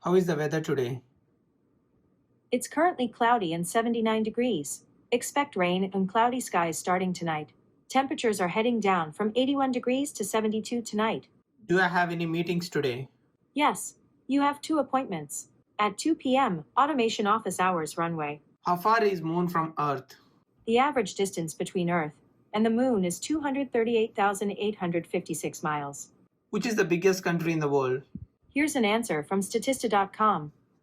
How is the weather today? It's currently cloudy and 79 degrees. Expect rain and cloudy skies starting tonight. Temperatures are heading down from 81 degrees to 72 tonight. Do I have any meetings today? Yes, you have 2 appointments. At 2 p.m., Automation Office Hours Runway. How far is moon from Earth? The average distance between Earth and the Moon is 238,856 miles. Which is the biggest country in the world? Here's an answer from Statista.com.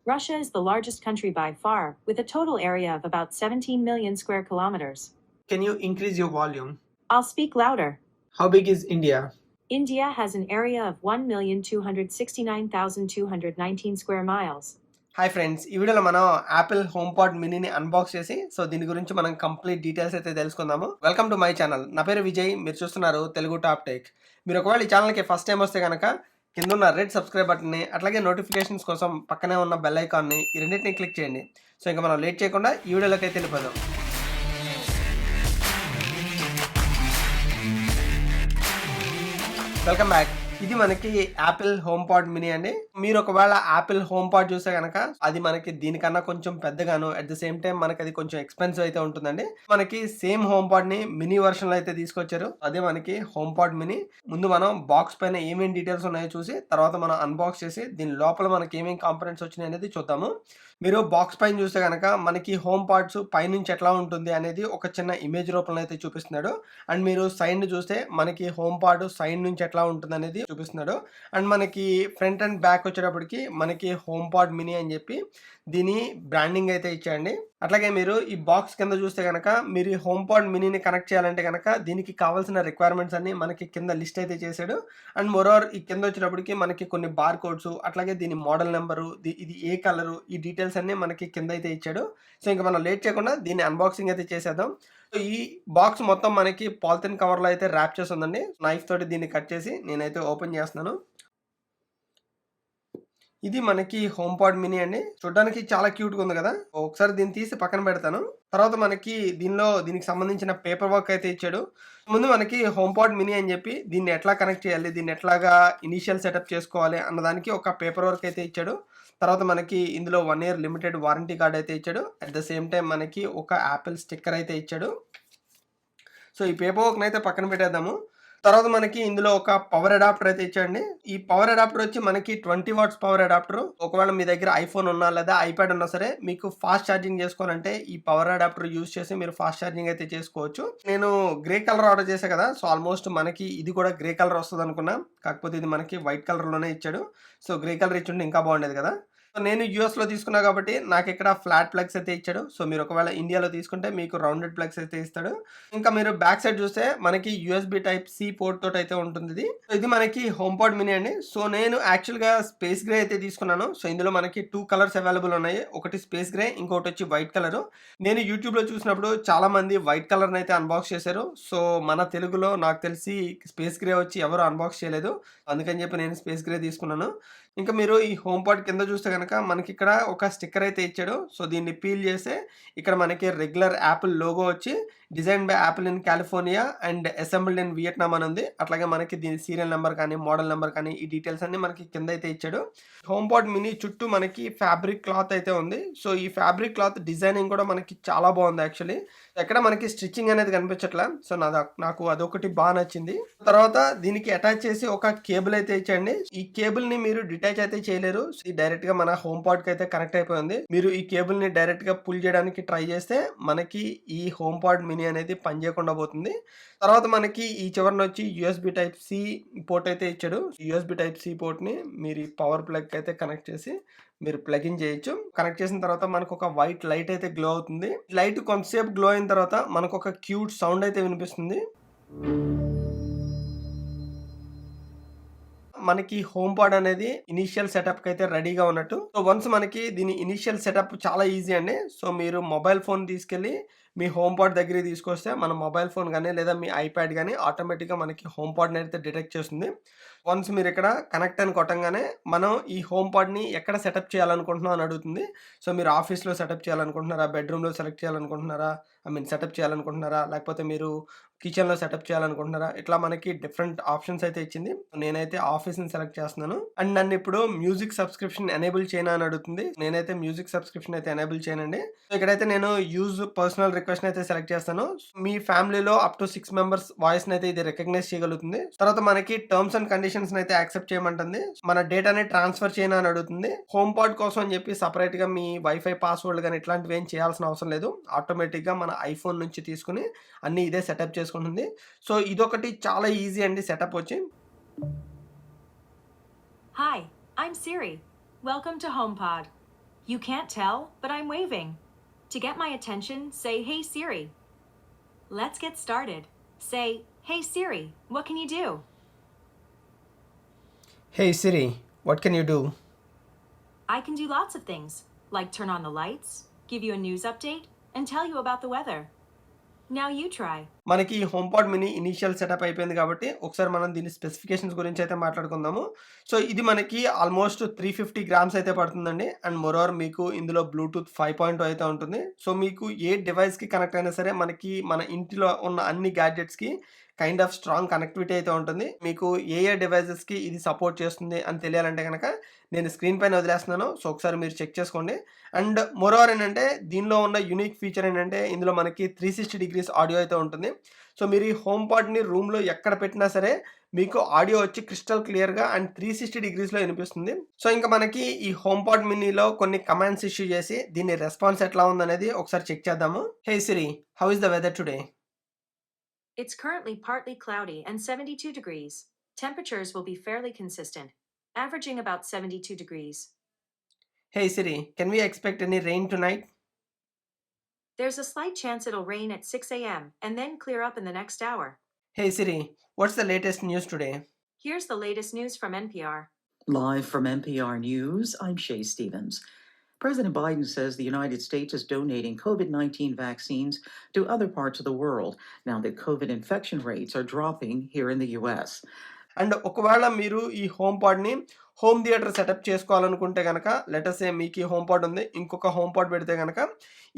Russia is the largest country by far, with a total area of about 17 million square kilometers. Can you increase your volume? I'll speak louder. How big is India? India has an area of 1,269,219 square miles. Hi friends, ఈ వీడియోలో మనం Apple home పాడ్ మినీని unbox చేసి దీని గురించి మనం complete details అయితే తెలుసుకుందాము. Welcome to my channel. నా పేరు విజయ్, మీరు చూస్తున్నారు తెలుగు టాప్ టెక్. మీరు ఒకవేళ ఈ ఛానల్కి ఫస్ట్ టైం వస్తే కనుక కింద ఉన్న రెడ్ సబ్స్క్రైబ్ బటన్ని, అట్లాగే నోటిఫికేషన్స్ కోసం పక్కనే ఉన్న బెల్ ఐకాన్ని, ఈ రెండింటిని క్లిక్ చేయండి. సో ఇంకా మనం లేట్ చేయకుండా ఈ వీడియోలోకి అయితే వెళ్ళిపోదాం. Welcome back. ఇది మనకి యాపిల్ హోమ్ పాడ్ మినీ అండి. మీరు ఒకవేళ యాపిల్ హోమ్ పాడ్ చూస్తే కనుక అది మనకి దీనికన్నా కొంచెం పెద్దగాను, అట్ ద సేమ్ టైం మనకి అది కొంచెం ఎక్స్పెన్సివ్ అయితే ఉంటుందండి. మనకి సేమ్ హోమ్ పాడ్ ని మినీ వర్షన్ లో అయితే తీసుకొచ్చారు. అదే మనకి హోమ్ పాడ్ మినీ. ముందు మనం బాక్స్ పైన ఏమేమి డీటెయిల్స్ ఉన్నాయో చూసి తర్వాత మనం అన్బాక్స్ చేసి దీని లోపల మనకి ఏమేమి కాంపోనెంట్స్ వచ్చినాయి అనేది చూద్దాము. మీరు బాక్స్ పైన చూస్తే కనుక మనకి హోమ్ పాడ్స్ పైనుంచి ఎట్లా ఉంటుంది అనేది ఒక చిన్న ఇమేజ్ రూపంలో అయితే చూపిస్తున్నాడు. అండ్ మీరు సైడ్ చూస్తే మనకి హోమ్ పాడ్ సైడ్ నుంచి ఎట్లా ఉంటుంది అనేది చూపిస్తున్నాడు. అండ్ మనకి ఫ్రంట్ అండ్ బ్యాక్ వచ్చేటప్పటికి మనకి హోమ్ పాడ్ మినీ అని చెప్పి దీని బ్రాండింగ్ అయితే ఇచ్చాయండి. అట్లాగే మీరు ఈ బాక్స్ కింద చూస్తే కనుక మీరు ఈ హోమ్ పాడ్ మినీని కనెక్ట్ చేయాలంటే కనుక దీనికి కావాల్సిన రిక్వైర్మెంట్స్ అన్ని మనకి కింద లిస్ట్ అయితే చేశాడు. అండ్ మోరోవర్ ఈ కింద వచ్చేటప్పటికి మనకి కొన్ని బార్ కోడ్స్, అట్లాగే దీని మోడల్ నెంబరు, ఇది ఏ కలరు, ఈ డీటెయిల్స్ అన్ని మనకి కింద అయితే ఇచ్చాడు. సో ఇంకా మనం లేట్ చేయకుండా దీన్ని అన్బాక్సింగ్ అయితే చేసేద్దాం. సో ఈ బాక్స్ మొత్తం మనకి పాలిథిన్ కవర్లో అయితే ర్యాప్ చేసి ఉందండి. నైఫ్ తోటి దీన్ని కట్ చేసి నేనైతే ఓపెన్ చేస్తున్నాను. ఇది మనకి హోమ్ పాడ్ మినీ అండి. చూడడానికి చాలా క్యూట్గా ఉంది కదా. ఒకసారి దీన్ని తీసి పక్కన పెడతాను. తర్వాత మనకి దీనికి సంబంధించిన పేపర్ వర్క్ అయితే ఇచ్చాడు. ముందు మనకి హోమ్ పాడ్ మినీ అని చెప్పి దీన్ని ఎట్లా కనెక్ట్ చేయాలి, దీన్ని ఎట్లాగా ఇనిషియల్ సెటప్ చేసుకోవాలి అన్నదానికి ఒక పేపర్ వర్క్ అయితే ఇచ్చాడు. తర్వాత మనకి ఇందులో 1 year లిమిటెడ్ వారంటీ కార్డ్ అయితే ఇచ్చాడు. అట్ ద సేమ్ టైం మనకి ఒక యాపిల్ స్టిక్కర్ అయితే ఇచ్చాడు. సో ఈ పేపర్ వర్క్ని అయితే పక్కన పెట్టేద్దాము. తర్వాత మనకి ఇందులో ఒక పవర్ అడాప్టర్ అయితే ఇచ్చాండి. ఈ పవర్ అడాప్టర్ వచ్చి మనకి 20 watts పవర్ అడాప్టర్. ఒకవేళ మీ దగ్గర ఐఫోన్ ఉన్నా లేదా ఐప్యాడ్ ఉన్నా సరే మీకు ఫాస్ట్ ఛార్జింగ్ చేసుకోవాలంటే ఈ పవర్ అడాప్టర్ యూజ్ చేసి మీరు ఫాస్ట్ ఛార్జింగ్ అయితే చేసుకోవచ్చు. నేను గ్రే కలర్ ఆర్డర్ చేశాను కదా, సో ఆల్మోస్ట్ మనకి ఇది కూడా గ్రే కలర్ వస్తుంది అనుకున్నా. కాకపోతే ఇది మనకి వైట్ కలర్లోనే ఇచ్చాడు. సో గ్రే కలర్ ఇచ్చుంటే ఇంకా బాగుండేది కదా. నేను యూఎస్లో తీసుకున్నా కాబట్టి నాకు ఇక్కడ ఫ్లాట్ ప్లగ్స్ అయితే ఇచ్చాడు. సో మీరు ఒకవేళ ఇండియాలో తీసుకుంటే మీకు రౌండెడ్ ప్లగ్స్ అయితే ఇస్తాడు. ఇంకా మీరు బ్యాక్ సైడ్ చూస్తే మనకి యూఎస్బి టైప్ సి పోర్ట్ తోటి అయితే ఉంటుంది. ఇది మనకి హోమ్ పాడ్ మినీ అండి. సో నేను యాక్చువల్గా స్పేస్ గ్రే అయితే తీసుకున్నాను. సో ఇందులో మనకి 2 కలర్స్ అవైలబుల్ ఉన్నాయి. ఒకటి స్పేస్ గ్రే, ఇంకొకటి వచ్చి వైట్ కలర్. నేను యూట్యూబ్లో చూసినప్పుడు చాలా మంది వైట్ కలర్ని అయితే అన్బాక్స్ చేశారు. సో మన తెలుగులో నాకు తెలిసి స్పేస్ గ్రే వచ్చి ఎవరు అన్బాక్స్ చేయలేదు. అందుకని చెప్పి నేను స్పేస్ గ్రే తీసుకున్నాను. ఇంకా మీరు ఈ హోమ్ పాడ్ కింద చూస్తే కనుక మనకి ఇక్కడ ఒక స్టిక్కర్ అయితే ఇచ్చాడు. సో దీన్ని పీల్ చేస్తే ఇక్కడ మనకి రెగ్యులర్ యాపిల్ లోగో వచ్చి design by Apple in California and assembled in Vietnam అని ఉంది. అట్లాగే మనకి దీని సీరియల్ నెంబర్ కానీ మోడల్ నెంబర్ కానీ ఈ డీటెయిల్స్ అన్ని మనకి కింద అయితే ఇచ్చాడు. హోమ్ పాడ్ మినీ చుట్టూ మనకి ఫ్యాబ్రిక్ క్లాత్ అయితే ఉంది. సో ఈ ఫ్యాబ్రిక్ క్లాత్ డిజైనింగ్ కూడా మనకి చాలా బాగుంది యాక్చువల్లీ. ఎక్కడ మనకి స్టిచ్చింగ్ అనేది కనిపించట్లా. సో నాకు అదొకటి బాగా నచ్చింది. తర్వాత దీనికి అటాచ్ చేసి ఒక కేబుల్ అయితే ఇచ్చండి. ఈ కేబుల్ ని మీరు డిటాచ్ అయితే చేయలేరు. ఇది డైరెక్ట్ గా మన హోమ్ పాడ్ కి అయితే కనెక్ట్ అయిపోయింది. మీరు ఈ కేబుల్ ని డైరెక్ట్ గా పుల్ చేయడానికి ట్రై చేస్తే మనకి ఈ హోమ్ పాడ్ మినీ అనేది పనిచేయకుండా పోతుంది. తర్వాత మనకి ఈ చివరిని వచ్చి యూఎస్బి టైప్ సి పోర్ట్ అయితే ఇచ్చాడు. యూఎస్బి టైప్ సి పోర్ట్ ని మీరు పవర్ ప్లగ్ అయితే కనెక్ట్ చేసి మీరు ప్లగ్ ఇన్ చేయొచ్చు. కనెక్ట్ చేసిన తర్వాత మనకు ఒక వైట్ లైట్ అయితే గ్లో అవుతుంది. లైట్ కొంతసేపు గ్లో అయిన తర్వాత మనకు ఒక క్యూట్ సౌండ్ అయితే వినిపిస్తుంది. మనకి హోమ్ పాడ్ అనేది ఇనిషియల్ సెటప్ కి అయితే రెడీగా ఉన్నట్టు. సో వన్స్ మనకి దీని ఇనిషియల్ సెటప్ చాలా ఈజీ అండి. సో మీరు మొబైల్ ఫోన్ తీసుకెళ్ళి మీ హోమ్ పాడ్ దగ్గరికి తీసుకొస్తే మన మొబైల్ ఫోన్ కానీ లేదా మీ ఐప్యాడ్ కానీ ఆటోమేటిక్గా మనకి హోమ్ పాడ్ని అయితే డిటెక్ట్ చేస్తుంది. వన్స్ మీరిక్కడ కనెక్ట్ అని కొట్టంగానే, మనం ఈ హోమ్ పాడ్‌ని ఎక్కడ సెటప్ చేయాలనుకుంటున్నాం అని అడుగుతుంది. సో, మీరు ఆఫీస్‌లో సెటప్ చేయాలనుకుంటున్నారా? బెడ్‌రూమ్‌లో సెలెక్ట్ చేయాలనుకుంటున్నారా? సెటప్ చేయాలనుకుంటున్నారా? లేకపోతే మీరు కిచెన్‌లో సెటప్ చేయాలనుకుంటున్నారా? ఇట్లా మనకి డిఫరెంట్ ఆప్షన్స్ అయితే ఇచ్చింది. నేనైతే ఆఫీస్‌ని సెలెక్ట్ చేస్తున్నాను. అండ్ నన్నిప్పుడు మ్యూజిక్ సబ్స్క్రిప్షన్ ఎనేబుల్ చేయనా అని అడుగుతుంది. నేనైతే మ్యూజిక్ సబ్స్క్రిప్షన్ అయితే ఎనేబుల్ చేయనండి. సో, ఇక్కడైతే నేను యూజ్ పర్సనల్ రిక్వెస్ట్‌ని అయితే సెలెక్ట్ చేస్తాను. మీ ఫ్యామిలీలో అప్ టు 6 మెంబర్స్ వాయిస్‌ని అయితే ఇది రికగ్నైజ్ చేయగలుగుతుంది. తర్వాత మనకి టర్మ్స్ అండ్ కండిషన్స్‌ని అయితే యాక్సెప్ట్ చేయమంటుంది. మన డేటాని ట్రాన్స్‌ఫర్ చేయనా అని అడుగుతుంది. హోమ్ పాడ్ కోసం అని చెప్పి సెపరేట్‌గా మీ వైఫై పాస్వర్డ్ గాని ఇట్లాంటివి ఏం చేయాల్సిన అవసరం లేదు. ఆటోమేటిక్‌గా మన ఐఫోన్ నుంచి తీసుకొని అన్నీ ఇదే సెటప్ చేసుకుంటుంది. సో, ఇదొకటి చాలా ఈజీ అండి సెటప్ వచ్చి. Hi, I'm Siri. Welcome to HomePod. You can't tell, but I'm waving. To get my attention, say Hey Siri. Let's get started. Say, Hey Siri, what can you do? Hey Siri, what can you do? I can do lots of things, like turn on the lights, give you a news update, and tell you about the weather. Now you try. మనకి ఈ home పాడ్ mini initial setup అయిపోయింది కాబట్టి, ఒకసారి మనం దీని specifications గురించి అయితే మాట్లాడుకుందాము. సో, ఇది మనకి ఆల్మోస్ట్ 350 గ్రామ్స్ అయితే పడుతుందండి. అండ్ మోరోవర్ మీకు ఇందులో బ్లూటూత్ 5.2 అయితే ఉంటుంది. సో, మీకు ఏ డివైస్‌కి కనెక్ట్ అయినా సరే మనకి మన ఇంటిలో ఉన్న అన్ని గ్యాడ్జెట్స్‌కి కైండ్ ఆఫ్ స్ట్రాంగ్ కనెక్టివిటీ అయితే ఉంటుంది. మీకు ఏ డివైసెస్‌కి ఇది సపోర్ట్ చేస్తుంది అని తెలియాలంటే గనక నేను స్క్రీన్ పైన వదిలేస్తున్నాను. సో, ఒకసారి మీరు చెక్ చేసుకోండి. అండ్ మోరోవర్ ఏంటంటే దీనిలో ఉన్న యూనిక్ ఫీచర్ ఏంటంటే ఇందులో మనకి 360 డిగ్రీస్ ఆడియో అయితే ఉంటుంది. సో, మీరు ఈ హోమ్ పాడ్‌ని రూమ్‌లో ఎక్కడ పెట్టినా సరే మీకు ఆడియో వచ్చి క్రిస్టల్ క్లియర్‌గా అండ్ 360 డిగ్రీస్‌లో వినిపిస్తుంది. సో, ఇంక మనకి ఈ హోమ్ పాడ్ మినీలో కొన్ని కమాండ్స్ ఇష్యూ చేసి దీని రెస్పాన్స్ ఎట్లా ఉందనేది ఒకసారి చెక్ చేద్దాము. Hey Siri, how is the weather today? It's currently partly cloudy and 72 degrees. Temperatures will be fairly consistent, averaging about 72 degrees. Hey Siri, can we expect any rain tonight? There's a slight chance it'll rain at 6 a.m. and then clear up in the next hour. Hey Siri, what's the latest news today? Here's the latest news from NPR. Live from NPR News, I'm Shay Stevens. President Biden says the United States is donating COVID-19 vaccines to other parts of the world now that COVID infection rates are dropping here in the U.S. And ఒకవేళ మీరు ఈ home పాడ్‌ని home theatre setup చేసుకోవాలనుకుంటే గనక let say మీకు ఈ home పాడ్ ఉంది. ఇంకొక home పాడ్ పెడితే గనక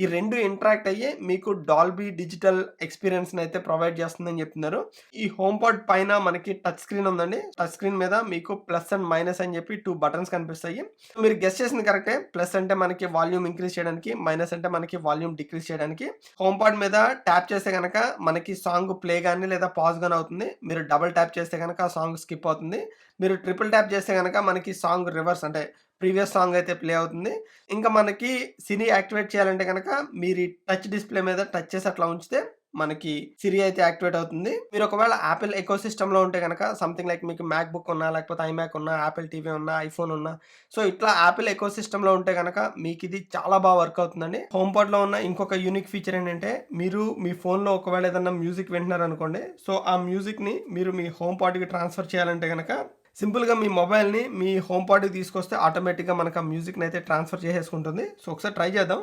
ఈ 2 ఇంటరాక్ట్ అయ్యి మీకు డాల్బీ డిజిటల్ ఎక్స్‌పీరియన్స్‌ని అయితే ప్రొవైడ్ చేస్తుందని చెప్తున్నారు. ఈ హోమ్ పాడ్ పైన మనకి టచ్ స్క్రీన్ ఉందండి. టచ్ స్క్రీన్ మీద మీకు ప్లస్ అండ్ మైనస్ అని చెప్పి 2 బటన్స్ కనిపిస్తాయి. మీరు గెస్ చేసింది కరెక్టే. ప్లస్ అంటే మనకి వాల్యూమ్ ఇంక్రీజ్ చేయడానికి, మైనస్ అంటే మనకి వాల్యూమ్ డిక్రీజ్ చేయడానికి. హోమ్ పాడ్ మీద ట్యాప్ చేస్తే గనక మనకి సాంగ్ ప్లే గాని లేదా పాజ్ గాని అవుతుంది. మీరు డబుల్ ట్యాప్ చేస్తే గనక ఆ సాంగ్ స్కిప్ అవుతుంది. మీరు ట్రిపుల్ ట్యాప్ చేస్తే గనక మనకి సాంగ్ రివర్స్ అంటే ప్రీవియస్ సాంగ్ అయితే ప్లే అవుతుంది. ఇంకా మనకి సిరి యాక్టివేట్ చేయాలంటే గనక మీరు ఈ టచ్ డిస్‌ప్లే మీద టచ్ చేసి అట్లా ఉంచితే మనకి సిరి అయితే యాక్టివేట్ అవుతుంది. మీరు ఒకవేళ యాపిల్ ఎకోసిస్టమ్‌లో ఉంటే గనక సంథింగ్ లైక్ మీకు మ్యాక్‌బుక్ ఉన్నా, లేకపోతే ఐమ్యాక్ ఉన్నా, యాపిల్ టీవీ ఉన్నా, ఐఫోన్ ఉన్నా, సో ఇట్లా యాపిల్ ఎకోసిస్టమ్‌లో ఉంటే గనక మీకిది చాలా బాగా వర్క్ అవుతుందండి. హోమ్ పాడ్‌లో ఉన్న ఇంకొక యూనిక్ ఫీచర్ ఏంటంటే మీరు మీ ఫోన్‌లో ఒకవేళ ఏదన్నా మ్యూజిక్ వింటున్నారనుకోండి. సో ఆ మ్యూజిక్‌ని మీరు మీ హోమ్ పాడ్‌కి ట్రాన్స్‌ఫర్ చేయాలంటే గనక సింపుల్‌గా మీ మొబైల్‌ని మీ హోమ్ పాడ్‌కి తీసుకొస్తే ఆటోమేటిక్‌గా మనకు ఆ మ్యూజిక్‌ని అయితే ట్రాన్స్‌ఫర్ చేసేసుకుంటుంది. సో ఒకసారి ట్రై చేద్దాం.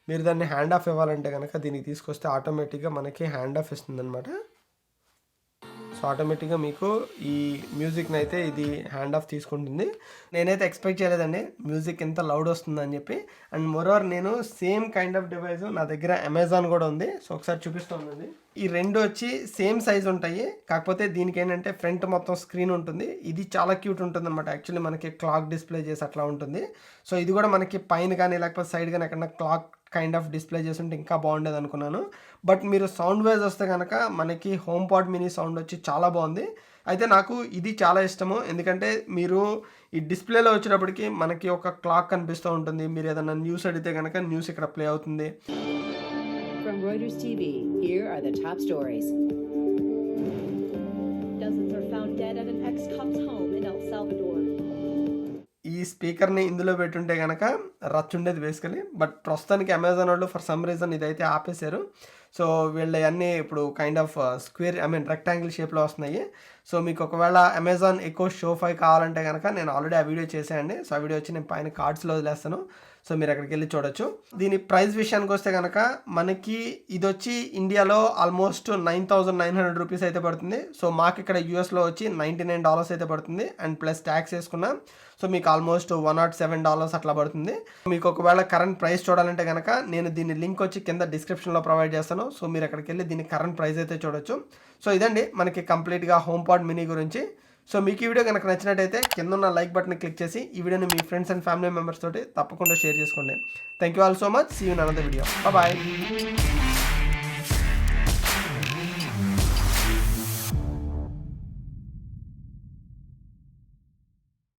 మీరు దాన్ని హ్యాండ్ ఆఫ్ ఇవ్వాలంటే గనక దీనికి తీసుకొస్తే ఆటోమేటిక్‌గా మనకి హ్యాండ్ ఆఫ్ ఇస్తుందనమాట. సో ఆటోమేటిక్‌గా మీకు ఈ మ్యూజిక్‌ని అయితే ఇది హ్యాండ్ ఆఫ్ తీసుకుంటుంది. నేనైతే ఎక్స్‌పెక్ట్ చేయలేదండి మ్యూజిక్ ఇంత లౌడ్ వస్తుందని చెప్పి. అండ్ మోరోవర్ నేను సేమ్ కైండ్ ఆఫ్ డివైస్ నా దగ్గర అమెజాన్ కూడా ఉంది. సో ఒకసారి చూపిస్తా ఉండండి. ఈ 2 వచ్చి సేమ్ సైజ్ ఉంటాయి. కాకపోతే దీనికి ఏంటంటే ఫ్రంట్ మొత్తం స్క్రీన్ ఉంటుంది. ఇది చాలా క్యూట్ ఉంటుందన్నమాట. యాక్చువల్లీ మనకి క్లాక్ డిస్‌ప్లే చేసి అట్లా ఉంటుంది. సో ఇది కూడా మనకి పైన కానీ లేకపోతే సైడ్ కానీ ఎక్కడన్నా క్లాక్ కైండ్ ఆఫ్ డిస్‌ప్లే చేసుంటే ఇంకా బాగుండేదనుకున్నాను. బట్ మీరు సౌండ్ వైజ్ వస్తే గనక మనకి హోమ్ పాడ్ మినీ సౌండ్ వచ్చి చాలా బాగుంది. అయితే నాకు ఇది చాలా ఇష్టము. ఎందుకంటే మీరు ఈ డిస్‌ప్లేలో వచ్చేటప్పటికి మనకి ఒక క్లాక్ కనిపిస్తూ ఉంటుంది. మీరు ఏదైనా న్యూస్ అడిగితే గనక న్యూస్ ఇక్కడ ప్లే అవుతుంది. From Reuters TV, here are the top stories. Dozens are found dead at an ex-cop's home in El Salvador. ఈ స్పీకర్‌ని ఇందులో పెట్టుంటే గనక రచ్చుండేది బేసికల్లీ. బట్ ప్రస్తుతానికి అమెజాన్ వాళ్ళు ఫర్ సమ్ రీజన్ ఇదైతే ఆపేశారు. సో వీళ్ళయన్నీ ఇప్పుడు కైండ్ ఆఫ్ స్క్వేర్ రెక్టాంగిల్ షేప్‌లో వస్తున్నాయి. సో మీకు ఒకవేళ అమెజాన్ ఎకో షో 5 కావాలంటే గనక నేను ఆల్రెడీ ఆ వీడియో చేశానండి. సో ఆ వీడియో వచ్చి నేను పైన కార్డ్స్‌లో వదిలేస్తాను. సో మీరు అక్కడికి వెళ్ళి చూడొచ్చు. దీని ప్రైస్ విషయానికి వస్తే కనుక మనకి ఇది వచ్చి ఇండియాలో ఆల్మోస్ట్ $9,900 అయితే పడుతుంది. సో మాకు ఇక్కడ యూఎస్లో వచ్చి $99 అయితే పడుతుంది అండ్ ప్లస్ ట్యాక్స్ వేసుకున్నా. సో మీకు ఆల్మోస్ట్ $107 అట్లా పడుతుంది. మీకు ఒకవేళ కరెంట్ ప్రైస్ చూడాలంటే కనుక నేను దీని లింక్ వచ్చి కింద డిస్క్రిప్షన్లో ప్రొవైడ్ చేస్తాను. సో మీరు అక్కడికి వెళ్ళి దీని కరెంట్ ప్రైస్ అయితే చూడొచ్చు. సో ఇదండి మనకి కంప్లీట్గా HomePod మినీ గురించి. సో మీకు ఈ వీడియో కనుక నచ్చినట్టయితే కింద ఉన్న లైక్ బటన్ క్లిక్ చేసి ఈ వీడియోని మీ ఫ్రెండ్స్ అండ్ ఫ్యామిలీ మెంబర్స్ తోటి తప్పకుండా షేర్ చేసుకోండి. Thank you all so much. See you in another video. Bye.